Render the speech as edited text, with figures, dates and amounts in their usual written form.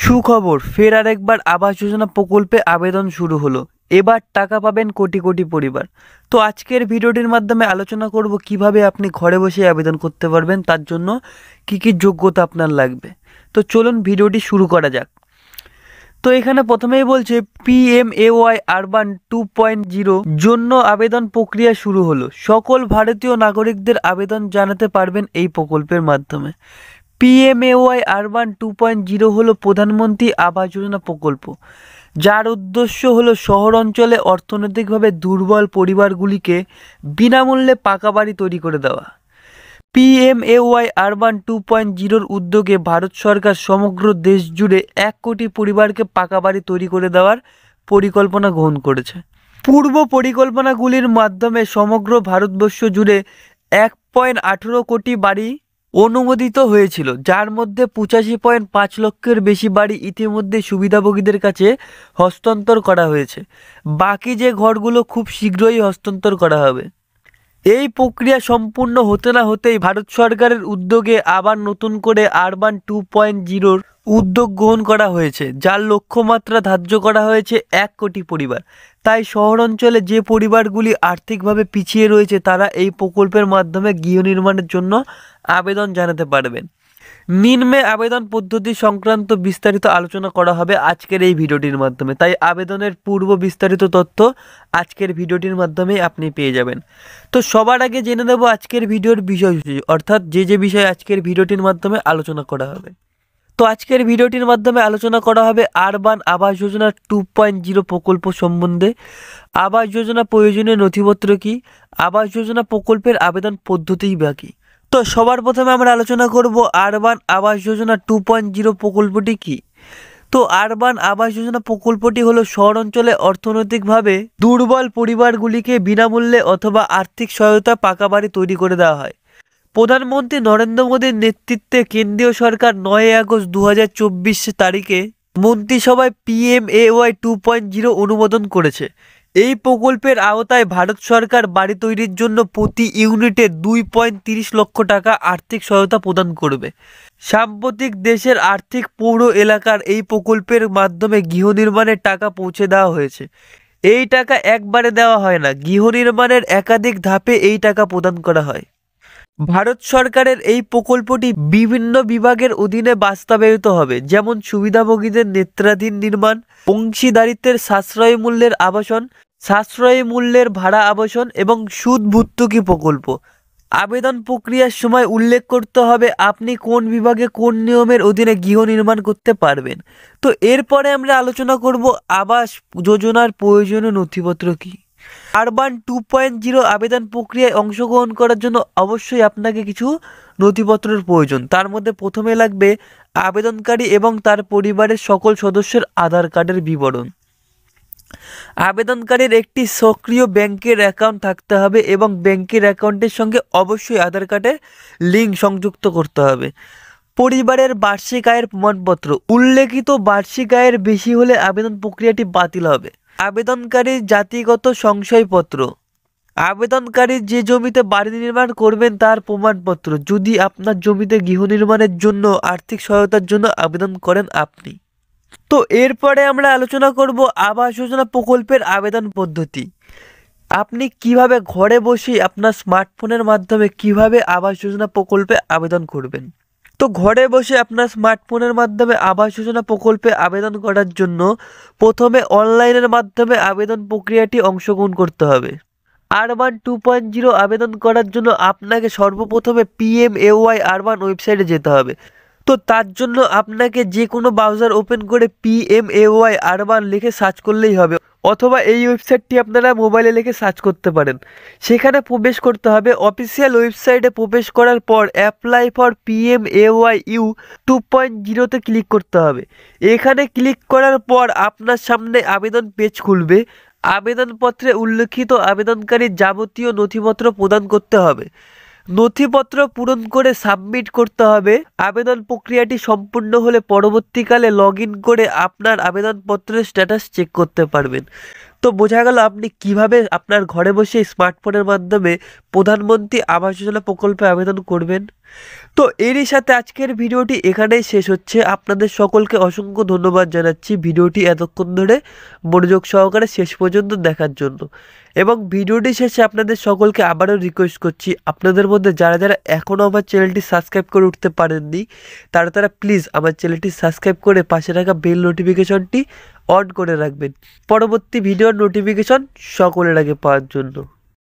সুখবর, ফের আরেকবার আবাস যোজনা প্রকল্পে আবেদন শুরু হলো। এবার টাকা পাবেন কোটি কোটি পরিবার। তো আজকের ভিডিওটির মাধ্যমে আলোচনা করব কিভাবে আপনি ঘরে বসে আবেদন করতে পারবেন, তার জন্য কি কি যোগ্যতা আপনার লাগবে। তো চলুন ভিডিওটি শুরু করা যাক। তো এখানে প্রথমেই বলছে PMAY আরবান 2.0 জন্য আবেদন প্রক্রিয়া শুরু হলো। সকল ভারতীয় নাগরিকদের আবেদন জানাতে পারবেন এই প্রকল্পের মাধ্যমে। PMAY আরবান 2.0 হলো প্রধানমন্ত্রী আবাস যোজনা প্রকল্প, যার উদ্দেশ্য হলো শহর অঞ্চলে অর্থনৈতিকভাবে দুর্বল পরিবারগুলিকে বিনামূল্যে পাকা বাড়ি তৈরি করে দেওয়া। PMAY আরবান 2.0 উদ্যোগে ভারত সরকার সমগ্র দেশ জুড়ে 1 কোটি পরিবারকে পাকা বাড়ি তৈরি করে দেওয়ার পরিকল্পনা গ্রহণ করেছে। পূর্ব পরিকল্পনাগুলির মাধ্যমে সমগ্র ভারতবর্ষ জুড়ে 1.18 কোটি বাড়ি অনুমোদিত হয়েছিল, যার মধ্যে 85.5 লক্ষের বেশি বাড়ি ইতিমধ্যে সুবিধাভোগীদের কাছে হস্তান্তর করা হয়েছে। বাকি যে ঘরগুলো খুব শীঘ্রই হস্তান্তর করা হবে। এই প্রক্রিয়া সম্পূর্ণ হতে না হতেই ভারত সরকারের উদ্যোগে আবার নতুন করে আরবান 2.0 উদ্যোগ গ্রহণ করা হয়েছে, যার লক্ষ্যমাত্রা ধার্য করা হয়েছে 1 কোটি পরিবার। তাই শহর অঞ্চলে যে পরিবারগুলি আর্থিকভাবে পিছিয়ে রয়েছে তারা এই প্রকল্পের মাধ্যমে গৃহ নির্মাণের জন্য আবেদন জানাতে পারবেন। নিম্নে আবেদন পদ্ধতি সংক্রান্ত বিস্তারিত আলোচনা করা হবে আজকের এই ভিডিওটির মাধ্যমে, তাই আবেদনের পূর্ব বিস্তারিত তথ্য আজকের ভিডিওটির মাধ্যমেই আপনি পেয়ে যাবেন। তো সবার আগে জেনে নেব আজকের ভিডিওর বিষয়সূচি, অর্থাৎ যে বিষয় আজকের ভিডিওটির মাধ্যমে আলোচনা করা হবে। তো আজকের ভিডিওটির মাধ্যমে আলোচনা করা হবে আরবান আবাস যোজনা 2.0 প্রকল্প সম্বন্ধে। আবাস যোজনা প্রয়োজনীয় নথিপত্র কি, আবাস যোজনা প্রকল্পের আবেদন পদ্ধতিই বাকি। তো সবার প্রথমে আমরা আলোচনা করব আরবান আবাস যোজনা 2.0 প্রকল্পটি কি। তো আরবান আবাস যোজনা প্রকল্পটি হলো শহর অঞ্চলে অর্থনৈতিকভাবে দুর্বল পরিবারগুলিকে বিনামূল্যে অথবা আর্থিক সহায়তা পাকা বাড়ি তৈরি করে দেওয়া হয়। প্রধানমন্ত্রী নরেন্দ্র মোদীর নেতৃত্বে কেন্দ্রীয় সরকার 9 আগস্ট 2024 তারিখে মন্ত্রিসভায় PMAY 2.0 অনুমোদন করেছে। এই প্রকল্পের আওতায় ভারত সরকার বাড়ি তৈরির জন্য প্রতি ইউনিটে 2.30 লক্ষ টাকা আর্থিক সহায়তা প্রদান করবে। সাম্প্রতিক দেশের আর্থিক পৌর এলাকার এই প্রকল্পের মাধ্যমে গৃহ নির্মাণের টাকা পৌঁছে দেওয়া হয়েছে। এই টাকা একবারে দেওয়া হয় না, গৃহ নির্মাণের একাধিক ধাপে এই টাকা প্রদান করা হয়। ভারত সরকারের এই প্রকল্পটি বিভিন্ন বিভাগের অধীনে বাস্তবায়িত হবে, যেমন সুবিধাভোগীদের নেত্রাধীন নির্মাণ, অংশীদারিত্বের সাশ্রয়ী মূল্যের আবাসন, সাশ্রয়ী মূল্যের ভাড়া আবাসন এবং সুদ ভর্তুকি প্রকল্প। আবেদন প্রক্রিয়ার সময় উল্লেখ করতে হবে আপনি কোন বিভাগে কোন নিয়মের অধীনে গৃহ নির্মাণ করতে পারবেন। তো এরপরে আমরা আলোচনা করব আবাস যোজনার প্রয়োজনীয় নথিপত্র কি। আরবান 2.0 আবেদন প্রক্রিয়ায় অংশগ্রহণ করার জন্য অবশ্যই আপনাকে কিছু নথিপত্রের প্রয়োজন। তার মধ্যে প্রথমে লাগবে আবেদনকারী এবং তার পরিবারের সকল সদস্যের আধার কার্ডের বিবরণ। আবেদনকারীর একটি সক্রিয় ব্যাংকের অ্যাকাউন্ট থাকতে হবে এবং ব্যাংকের অ্যাকাউন্টের সঙ্গে অবশ্যই আধার কার্ডের লিঙ্ক সংযুক্ত করতে হবে। পরিবারের বার্ষিক আয়ের প্রমাণপত্র, উল্লেখিত বার্ষিক আয়ের বেশি হলে আবেদন প্রক্রিয়াটি বাতিল হবে। আবেদনকারীর জাতিগত সংশয়পত্র, আবেদনকারী যে জমিতে বাড়ি নির্মাণ করবেন তার প্রমাণপত্র, যদি আপনার জমিতে গৃহ নির্মাণের জন্য আর্থিক সহায়তার জন্য আবেদন করেন আপনি। তো এরপরে আমরা আলোচনা করব আবাস যোজনা প্রকল্পের আবেদন পদ্ধতি। আপনি কিভাবে ঘরে বসেই আপনার স্মার্টফোনের মাধ্যমে কিভাবে আবাস যোজনা প্রকল্পে আবেদন করবেন। তো ঘরে বসে আপনার স্মার্টফোনের মাধ্যমে আবাস যোজনা প্রকল্পে আবেদন করার জন্য প্রথমে অনলাইনের মাধ্যমে আবেদন প্রক্রিয়াটি অংশগ্রহণ করতে হবে। আরবান 2.0 আবেদন করার জন্য আপনাকে সর্বপ্রথমে PMAY আরবান ওয়েবসাইটে যেতে হবে। তো তার জন্য আপনাকে যে কোনো ব্রাউজার ওপেন করে PMAY আরবান লিখে সার্চ করলেই হবে, অথবা এই ওয়েবসাইটটি আপনারা মোবাইলে লিখে সার্চ করতে পারেন। সেখানে প্রবেশ করতে হবে। অফিসিয়াল ওয়েবসাইটে প্রবেশ করার পর অ্যাপ্লাই ফর PMAY 2.0তে ক্লিক করতে হবে। এখানে ক্লিক করার পর আপনার সামনে আবেদন পেজ খুলবে। আবেদনপত্রে উল্লেখিত আবেদনকারীর যাবতীয় নথিপত্র প্রদান করতে হবে। নথিপত্র পূরণ করে সাবমিট করতে হবে। আবেদন প্রক্রিয়াটি সম্পূর্ণ হলে পরবর্তীকালে লগ ইন করে আপনার আবেদনপত্রের স্ট্যাটাস চেক করতে পারবেন। তো বোঝা গেল আপনি কিভাবে আপনার ঘরে বসে স্মার্টফোনের মাধ্যমে প্রধানমন্ত্রী আবাস যোজনা প্রকল্পে আবেদন করবেন। তো এরই সাথে আজকের ভিডিওটি এখানেই শেষ হচ্ছে। আপনাদের সকলকে অসংখ্য ধন্যবাদ জানাচ্ছি ভিডিওটি এতক্ষণ ধরে মনোযোগ সহকারে শেষ পর্যন্ত দেখার জন্য। এবং ভিডিওটি শেষে আপনাদের সকলকে আবারও রিকোয়েস্ট করছি, আপনাদের মধ্যে যারা যারা এখনও আমার চ্যানেলটি সাবস্ক্রাইব করে উঠতে পারেননি তারা প্লিজ আমার চ্যানেলটি সাবস্ক্রাইব করে পাশে রাখা বেল নোটিফিকেশনটি অন করে রাখবেন পরবর্তী ভিডিওর নোটিফিকেশন সকলের আগে পাওয়ার জন্য।